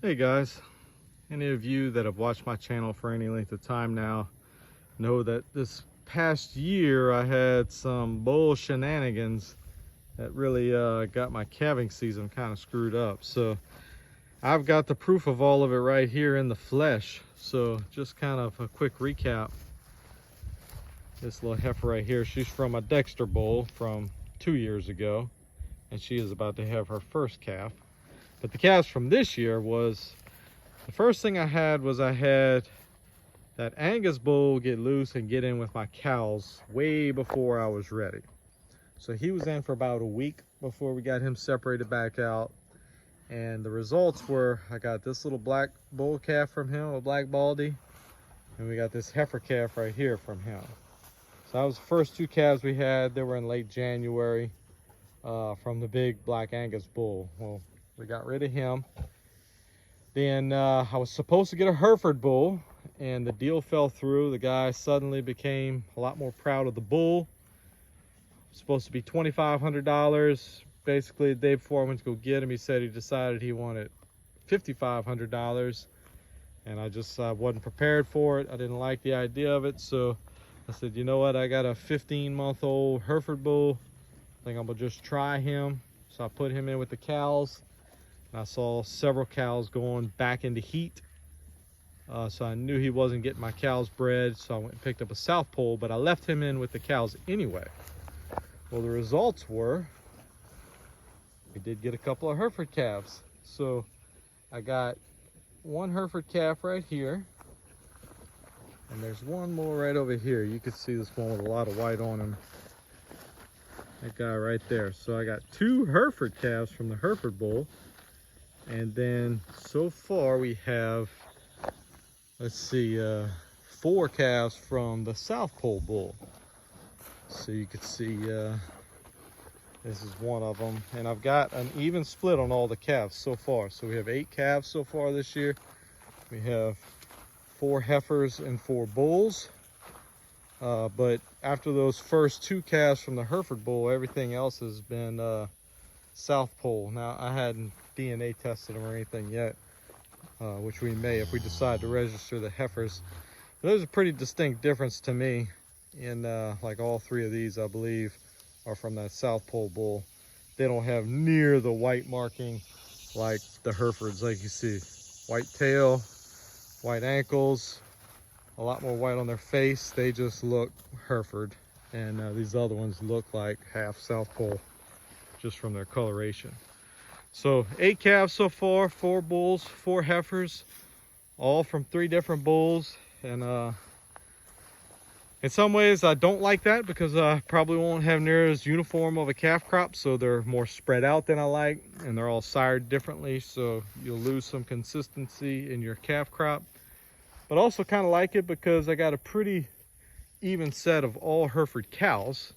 Hey guys, any of you that have watched my channel for any length of time now know that this past year I had some bull shenanigans that really got my calving season kind of screwed up. So I've got the proof of all of it right here in the flesh. So just kind of a quick recap. This little heifer right here, she's from a Dexter bull from 2 years ago, and she is about to have her first calf. But the calves from this year was, the first thing I had that Angus bull get loose and get in with my cows way before I was ready. So he was in for about a week before we got him separated back out. And the results were, I got this little black bull calf from him, a black baldy, and we got this heifer calf right here from him. So that was the first two calves we had. They were in late January from the big black Angus bull. Well, we got rid of him. Then I was supposed to get a Hereford bull, and the deal fell through. The guy suddenly became a lot more proud of the bull. Supposed to be $2,500. Basically, the day before I went to go get him, he said he decided he wanted $5,500, and I wasn't prepared for it. I didn't like the idea of it, so I said, you know what, I got a 15-month-old Hereford bull. I think I'm gonna just try him. So I put him in with the cows. I saw several cows going back into heat. So I knew he wasn't getting my cows bred, so I went and picked up a South Pole, but I left him in with the cows anyway. Well, the results were, we did get a couple of Hereford calves. So I got one Hereford calf right here, and there's one more right over here. You can see this one with a lot of white on him. That guy right there. So I got two Hereford calves from the Hereford bull. And then so far we have, let's see, 4 calves from the South Pole bull. So you can see this is one of them. And I've got an even split on all the calves so far. So we have 8 calves so far this year. We have 4 heifers and 4 bulls. But after those first 2 calves from the Hereford bull, everything else has been South Pole. Now, I hadn't DNA tested them or anything yet, which we may if we decide to register the heifers. But there's a pretty distinct difference to me in like all 3 of these, I believe, are from that South Pole bull. They don't have near the white marking like the Herefords. Like you see, white tail, white ankles, a lot more white on their face. They just look Hereford, and these other ones look like half South Pole just from their coloration. So 8 calves so far, 4 bulls, 4 heifers, all from 3 different bulls. And in some ways I don't like that, because I probably won't have near as uniform of a calf crop, so they're more spread out than I like, and they're all sired differently, so you'll lose some consistency in your calf crop. But also kind of like it because I got a pretty even set of all Hereford cows,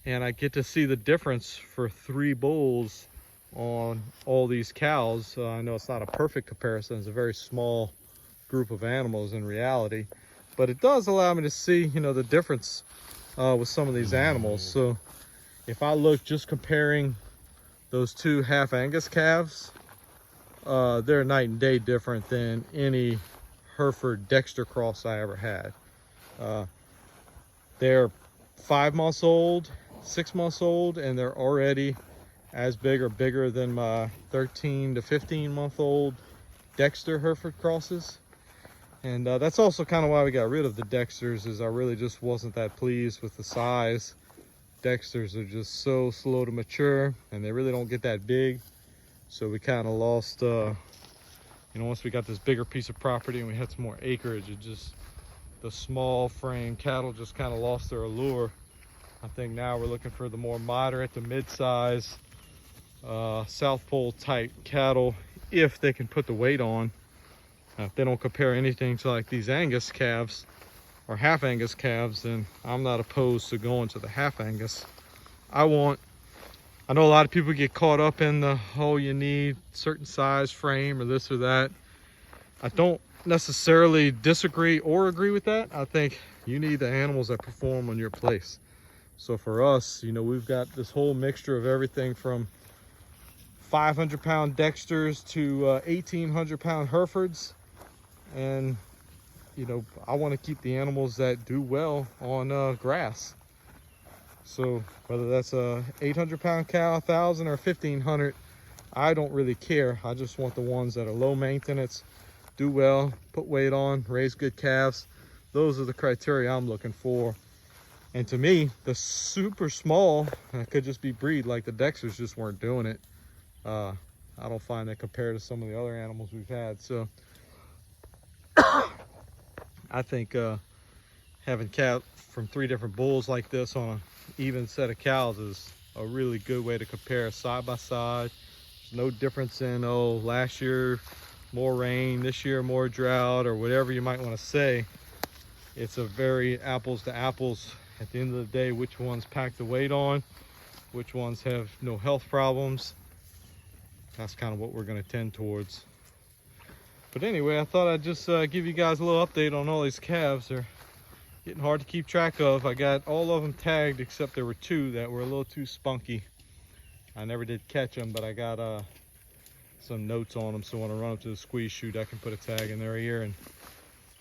and I get to see the difference for 3 bulls on all these cows. I know it's not a perfect comparison. It's a very small group of animals in reality, but it does allow me to see, you know, the difference with some of these animals. So if I look just comparing those 2 half Angus calves, they're night and day different than any Hereford Dexter cross I ever had. They're 5 months old, 6 months old, and they're already as big or bigger than my 13 to 15 month old Dexter Hereford crosses. And that's also kind of why we got rid of the Dexters, is I really just wasn't that pleased with the size. Dexters are just so slow to mature, and they really don't get that big. So we kind of lost, you know, once we got this bigger piece of property and we had some more acreage, it just, the small frame cattle just kind of lost their allure. I think now we're looking for the more moderate to mid-size South Pole type cattle, if they can put the weight on. If they don't compare anything to like these Angus calves or half Angus calves, then I'm not opposed to going to the half Angus. I know a lot of people get caught up in the, oh, you need certain size frame or this or that. I don't necessarily disagree or agree with that. I think you need the animals that perform on your place. So for us, you know, we've got this whole mixture of everything from 500-pound dexters to 1,800-pound Herefords. And you know, I want to keep the animals that do well on grass. So whether that's a 800-pound cow, 1,000 or 1,500, I don't really care. I just want the ones that are low maintenance, do well, put weight on, raise good calves. Those are the criteria I'm looking for. And to me, the super small could just be breed, like the dexters just weren't doing it. I don't find that compared to some of the other animals we've had. So I think having calves from 3 different bulls like this on an even set of cows is a really good way to compare side by side. There's no difference in, oh, last year more rain, this year more drought, or whatever you might want to say. It's a very apples to apples. At the end of the day, which ones pack the weight on, which ones have no health problems. That's kind of what we're going to tend towards. But anyway, I thought I'd just give you guys a little update on all these calves. They're getting hard to keep track of. I got all of them tagged except there were 2 that were a little too spunky. I never did catch them, but I got some notes on them, so when I run up to the squeeze chute, I can put a tag in their ear and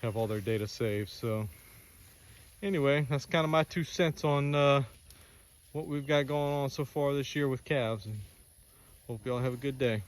have all their data saved. So anyway, that's kind of my 2 cents on what we've got going on so far this year with calves, and hope y'all have a good day.